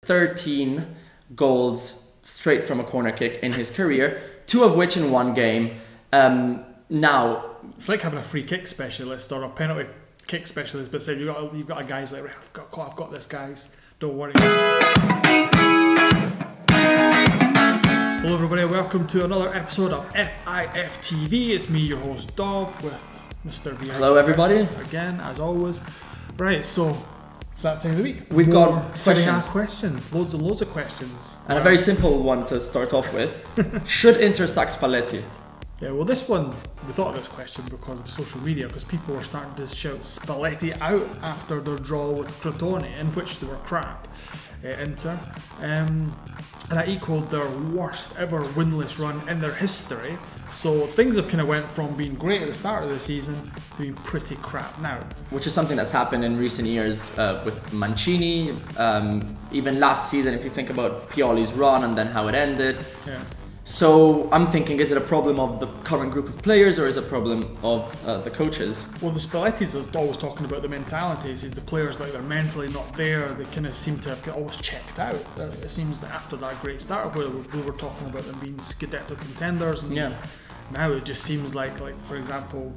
13 goals straight from a corner kick in his career, 2 of which in one game. Now, it's like having a free kick specialist or a penalty kick specialist, but say you've got a guy's like, right, I've got this, guys. Don't worry. Hello everybody, welcome to another episode of FIF TV. It's me, your host Dov, with Mr. Vieri. Hello everybody. Again, as always. Right, so it's that time of the week. We've got Serie A questions, loads and loads of questions. And a very simple one to start off with. Should Inter sack Spalletti? Yeah, well this one, we thought of this question because of social media, because people were starting to shout Spalletti out after their draw with Crotone, in which they were crap, Inter. And that equaled their worst ever winless run in their history. So things have kind of went from being great at the start of the season to being pretty crap now. Which is something that's happened in recent years with Mancini. Even last season, if you think about Pioli's run and then how it ended. Yeah. So I'm thinking, is it a problem of the current group of players or is it a problem of the coaches? Well, the Spalletti's is always talking about the mentalities. Is the players like they're mentally not there? They kind of seem to have always checked out. It seems that after that great start, where we were talking about them being Scudetto contenders, and yeah. Now it just seems like for example,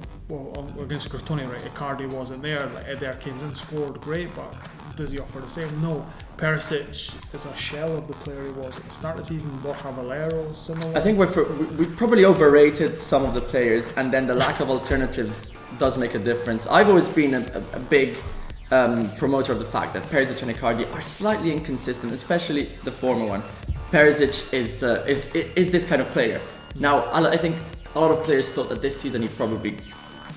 against Crotone, right? Icardi wasn't there. Like Eder came in, scored great, but does he offer the same? No. Perisic is a shell of the player he was at the start of the season. Borja Valero, similar. I think we probably overrated some of the players, and then the lack of alternatives does make a difference. I've always been a big promoter of the fact that Perisic and Icardi are slightly inconsistent, especially the former one. Perisic is this kind of player. Now, I think a lot of players thought that this season he probably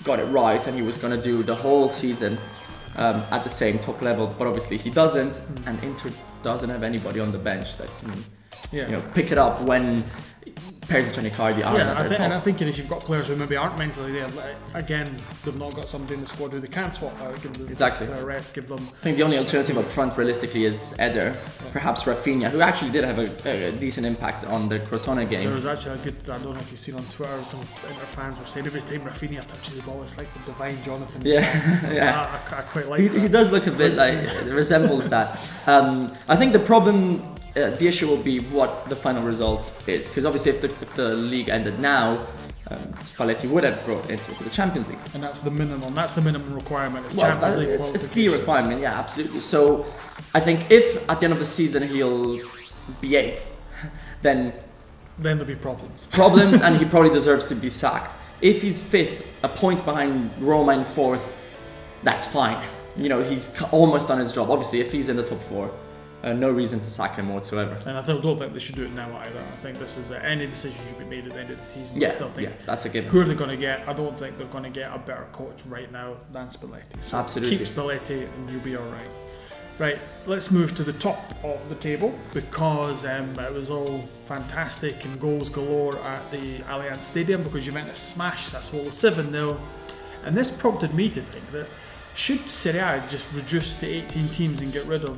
got it right and he was going to do the whole season at the same top level, but obviously he doesn't, and Inter doesn't have anybody on the bench that can pick it up when Perisic and Icardi are at their top. And I think if you've got players who maybe aren't mentally there, again, they've not got somebody in the squad who they can swap out, give them a rest, give them... I think the only alternative up front realistically is Eder, perhaps Rafinha, who actually did have a decent impact on the Crotone game. There was actually a good, I don't know if you've seen on Twitter, some Inter fans were saying every time Rafinha touches the ball, it's like the divine Jonathan. Yeah. I quite like that. He does look a bit like, resembles that. I think the problem... the issue will be what the final result is, because obviously if the league ended now, Spalletti would have brought Inter to the Champions League, and that's the minimum. That's the minimum requirement. It's Champions League. It's the requirement, yeah, absolutely. So I think if at the end of the season he'll be 8th, then there'll be problems. And he probably deserves to be sacked. If he's 5th, a point behind Roma in 4th, that's fine. He's almost done his job. Obviously, if he's in the top 4. No reason to sack him whatsoever. And I don't think they should do it now either. I think this is any decision should be made at the end of the season. Yeah, I still think that's a given. Who are they going to get? I don't think they're going to get a better coach right now than Spalletti. So absolutely. Keep Spalletti and you'll be alright. Right, let's move to the top of the table, because it was all fantastic and goals galore at the Allianz Stadium, because Juventus smashed Sassuolo 7-0. And this prompted me to think that should Serie A just reduce to 18 teams and get rid of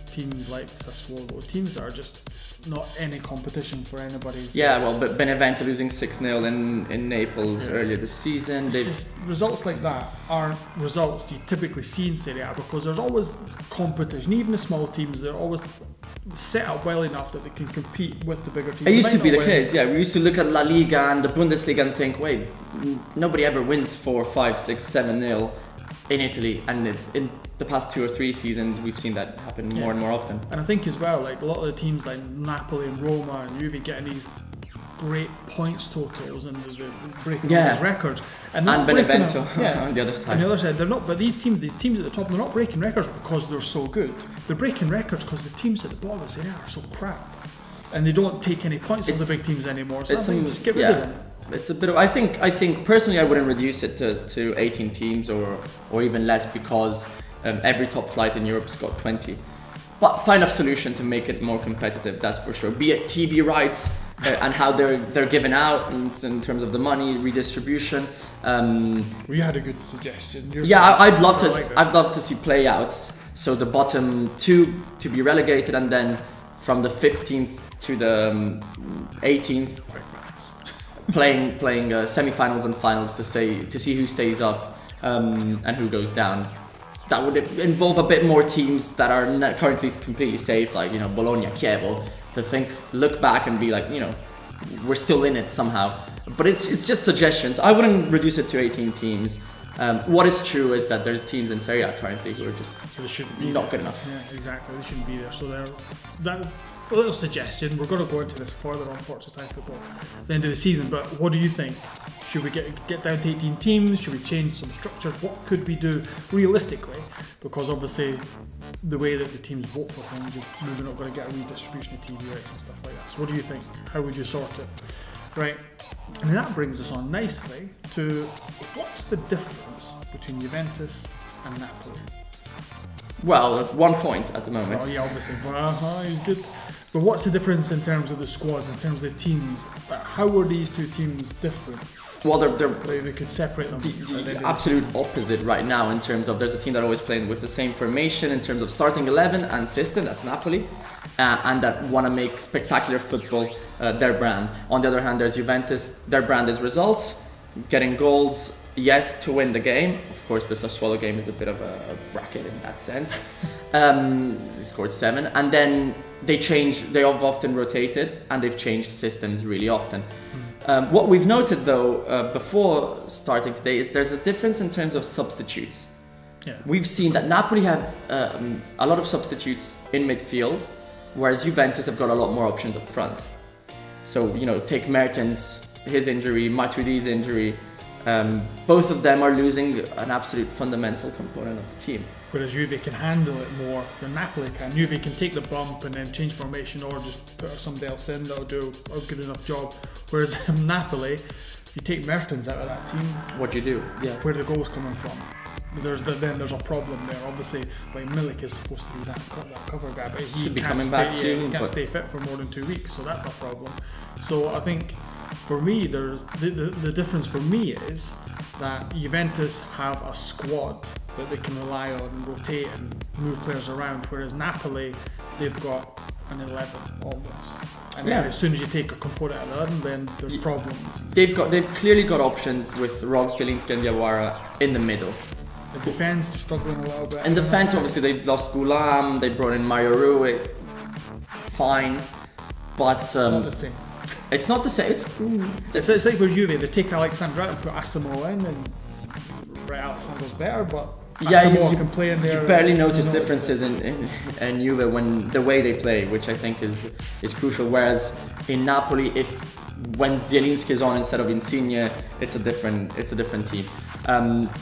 teams like Sassuolo, teams that are just not any competition for anybody. Yeah, well, but Benevento losing 6-0 in Naples earlier this season. It's just results like that aren't results you typically see in Serie A, because there's always competition. Even the small teams, they're always set up well enough that they can compete with the bigger teams. It used to be the case, yeah. We used to look at La Liga and the Bundesliga and think, wait, nobody ever wins 4, 5, 6, 7-0 in Italy, and in the past 2 or 3 seasons we've seen that happen more and more often. And I think as well, like a lot of the teams like Napoli and Roma and Juve getting these great points totals and they're breaking all these records, and Benevento on the other side. On the other side, they're not. But these teams at the top, they're not breaking records because they're so good. They're breaking records because the teams at the bottom of Serie A are so crap, and they don't take any points from the big teams anymore. So just get rid of them. It's a bit of, I think personally I wouldn't reduce it to 18 teams or even less, because every top flight in Europe's got 20. But find a solution to make it more competitive, that's for sure. Be it TV rights and how they're given out in terms of the money redistribution. We had a good suggestion. I'd love to see playouts. So the bottom 2 to be relegated, and then from the 15th to the 18th. Playing semi-finals and finals to see who stays up and who goes down. that would involve a bit more teams that are not currently completely safe, like, you know, Bologna, Chievo, to look back and be like, you know, we're still in it somehow. But it's just suggestions. I wouldn't reduce it to 18 teams. What is true is that there's teams in Serie A currently who are just not good enough. Yeah, exactly. They shouldn't be there. So that a little suggestion. We're going to go into this further on Forza Time Football at the end of the season. But what do you think? Should we get down to 18 teams? Should we change some structures? What could we do realistically? Because obviously, the way that the teams vote for things, you're maybe not going to get a redistribution of TV rights and stuff like that. So what do you think? How would you sort it? Right. And that brings us on nicely to what's the difference between Juventus and Napoli? Well, at 1 point at the moment. Oh yeah, obviously. He's good. But what's the difference in terms of the squads, in terms of the teams? How are these two teams different? Well, they're we could separate them. The absolute opposite right now in terms of there's a team that always playing with the same formation in terms of starting 11 and system, that's Napoli, and that want to make spectacular football their brand. On the other hand, there's Juventus, their brand is results, getting goals, yes, to win the game. Of course, the Sassuolo game is a bit of a bracket in that sense. They scored 7, and then they have often rotated, and they've changed systems really often. What we've noted though before starting today is there's a difference in terms of substitutes. Yeah. We've seen that Napoli have a lot of substitutes in midfield, whereas Juventus have got a lot more options up front. So, you know, take Mertens, his injury, Matuidi's injury, both of them are losing an absolute fundamental component of the team. Whereas Juve can handle it more than Napoli can. Juve can take the bump and then change formation or just put somebody else in that'll do a good enough job. Whereas Napoli, if you take Mertens out of that team, what do you do? Yeah. Where are the goals coming from? Then there's a problem there. Obviously, like Milik is supposed to be that cover guy, but he should be can't coming back soon. He can't stay fit for more than 2 weeks, so that's a problem. So I think for me, there's the difference for me is that Juventus have a squad that they can rely on and rotate and move players around, whereas Napoli, they've got an 11 almost. And then as soon as you take a component of 11, then there's problems. They've clearly got options with Rog, Zielinski and Diawara in the middle. The defence, they're struggling a little bit. In defence, obviously, they've lost Goulam, they brought in Mario Rui, fine, but it's not the same. It's not the same. It's like with Juve, they take Alexandre out and put Asamoah in, and Alexandre's better, but Asamoah can play in there. You barely notice differences in Juve when the way they play, which I think is crucial. Whereas in Napoli, when Zielinski is on instead of Insigne, it's a different team.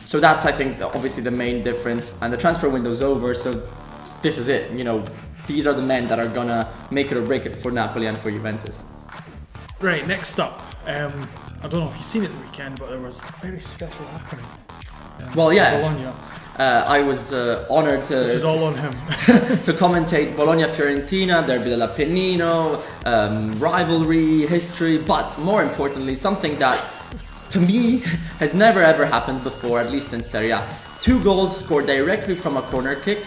So that's, I think, obviously the main difference. And the transfer window's over, so this is it. You know, these are the men that are gonna make it or break it for Napoli and for Juventus. Right, next up, I don't know if you've seen it the weekend, but there was a very special happening. Bologna. I was honoured to. This is all on him. to commentate Bologna-Fiorentina, Derby dell'Appennino, rivalry, history, but more importantly, something that to me has never ever happened before, at least in Serie A. 2 goals scored directly from a corner kick.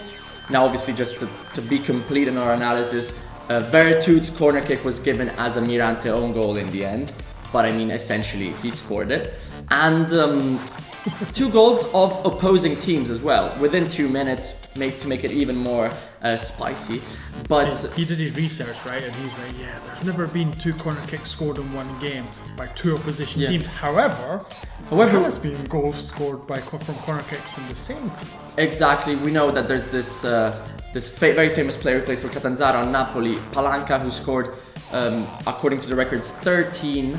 Now, obviously, just to be complete in our analysis, Veretu's corner kick was given as a Mirante own goal in the end, but I mean, essentially, he scored it. And 2 goals of opposing teams as well, within 2 minutes, to make it even more spicy. But so he did his research, right? And he's like, yeah, there's never been 2 corner kicks scored in one game by 2 opposition teams. However, there has been goals scored from corner kicks from the same team. Exactly. We know that there's this very famous player who played for Catanzaro on Napoli, Palanca, who scored, according to the records, 13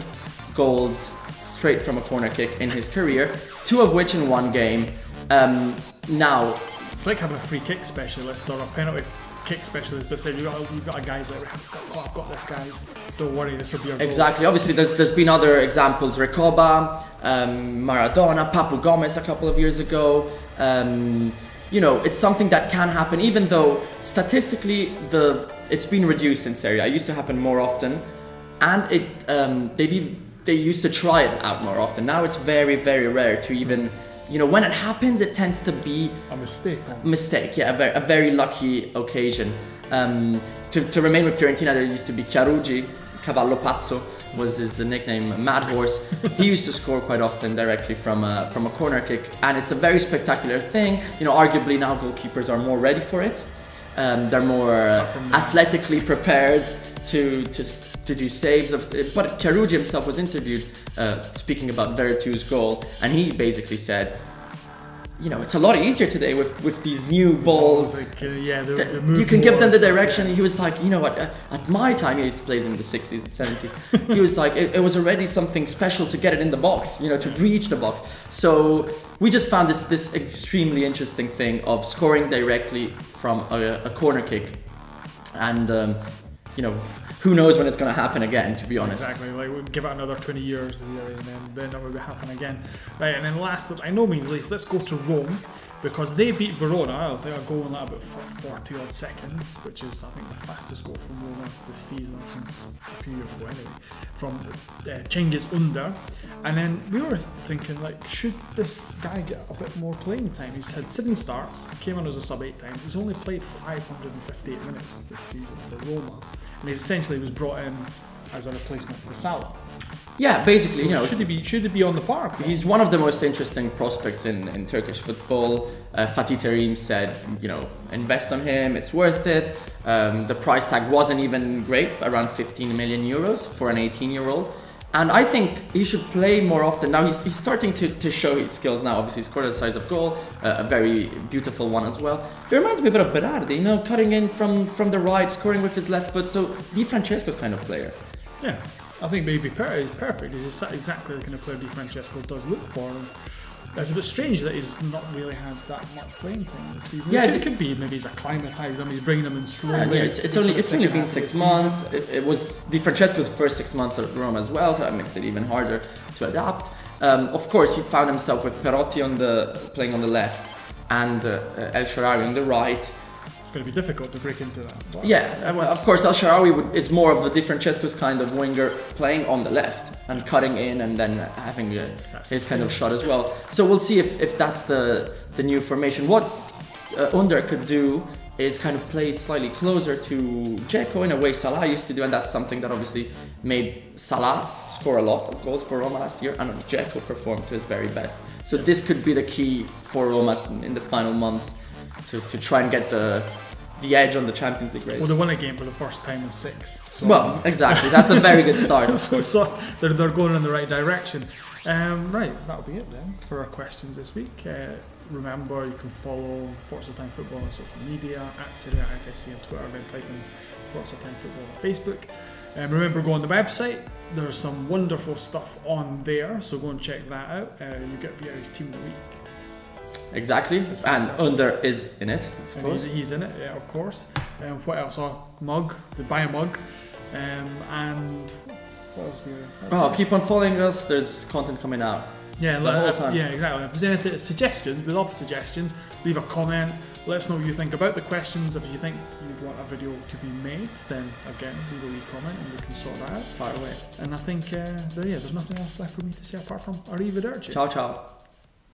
goals straight from a corner kick in his career, 2 of which in one game. Now, it's like having a free kick specialist or a penalty kick specialist, but saying you've got a guys like, I've got this, guys. Don't worry, this will be your goal. Exactly. Obviously, there's been other examples: Recoba, Maradona, Papu Gomez a couple of years ago. You know, it's something that can happen, even though statistically it's been reduced in Serie A. It used to happen more often, and they used to try it out more often. Now it's very, very rare to even, you know, when it happens, it tends to be a mistake. A very lucky occasion. To remain with Fiorentina, there used to be Chiarugi, Cavallo Pazzo was his nickname, Mad Horse. He used to score quite often directly from a corner kick, and it's a very spectacular thing. You know, arguably now goalkeepers are more ready for it. They're more athletically prepared to do saves. But Chiarugi himself was interviewed speaking about Veretu's goal, and he basically said, you know, it's a lot easier today with these new balls. Like, you can give them the direction. Yeah. He was like, you know what, at my time, he used to play in the 60s and 70s. He was like, it was already something special to get it in the box, you know, to reach the box. So we just found this extremely interesting thing of scoring directly from a corner kick. And, you know, who knows when it's going to happen again, to be honest. Exactly, like we'll give it another 20 years and then it will happen again. Right, and then last but by no means least, let's go to Rome, because they beat Verona. They are goal in about 40 odd seconds, which is I think the fastest goal from Roma this season since a few years ago anyway, from Cengiz Under. And then we were thinking, like, should this guy get a bit more playing time? He's had 7 starts, came on as a sub 8 times. He's only played 558 minutes this season for Roma, and he essentially was brought in as a replacement for Salah. Yeah, basically, So you know, should he be on the park? he's one of the most interesting prospects in Turkish football. Fatih Terim said, you know, invest on him, it's worth it. The price tag wasn't even great, around 15 million euros for an 18-year-old. And I think he should play more often. Now he's starting to show his skills now. Obviously, he scored a size of goal, a very beautiful one as well. It reminds me a bit of Berardi, you know, cutting in from the right, scoring with his left foot. So Di Francesco's kind of player. Yeah, I think maybe he's perfect. He's exactly the kind of player Di Francesco does look for. And it's a bit strange that he's not really had that much playing time this season. Yeah, it could be maybe he's acclimatised. I mean, he's bringing them in slowly. Yeah, it's only been 6 months. It was Di Francesco's first 6 months at Rome as well, so that makes it even harder to adapt. Of course, he found himself with Perotti playing on the left and El Shaarawy on the right. It's going to be difficult to break into that. But Yeah, well, of course, El Shaarawy is more of the Di Francesco's kind of winger, playing on the left and cutting in and then having his kind of shot as well. So we'll see if that's the new formation. What Under could do is kind of play slightly closer to Dzeko in a way Salah used to do, and that's something that obviously made Salah score a lot of goals for Roma last year, and Dzeko performed to his very best. So this could be the key for Roma in the final months to try and get the edge on the Champions League race. Well, they won a game for the first time in 6. So Well, exactly. That's a very good start. so they're going in the right direction. Right, that'll be it then for our questions this week. Remember, you can follow Forza Time Football on social media, at Serie A FFC on Twitter, then type in Forza Time Football on Facebook. Remember, go on the website. There's some wonderful stuff on there, so go and check that out. You get Vieri's Team of the Week. Exactly, and Under is in it, of course. He's in it, yeah, of course. What else? Mug, the buy a mug. And what else do we Keep on following us, there's content coming out. Yeah, the whole time. Yeah, exactly. If there's any suggestions, we love suggestions. Leave a comment. Let us know what you think about the questions. If you think you'd want a video to be made, then again, leave a wee comment and we can sort that out. Fire away. And I think, there's nothing else left for me to say apart from arrivederci. Ciao, ciao.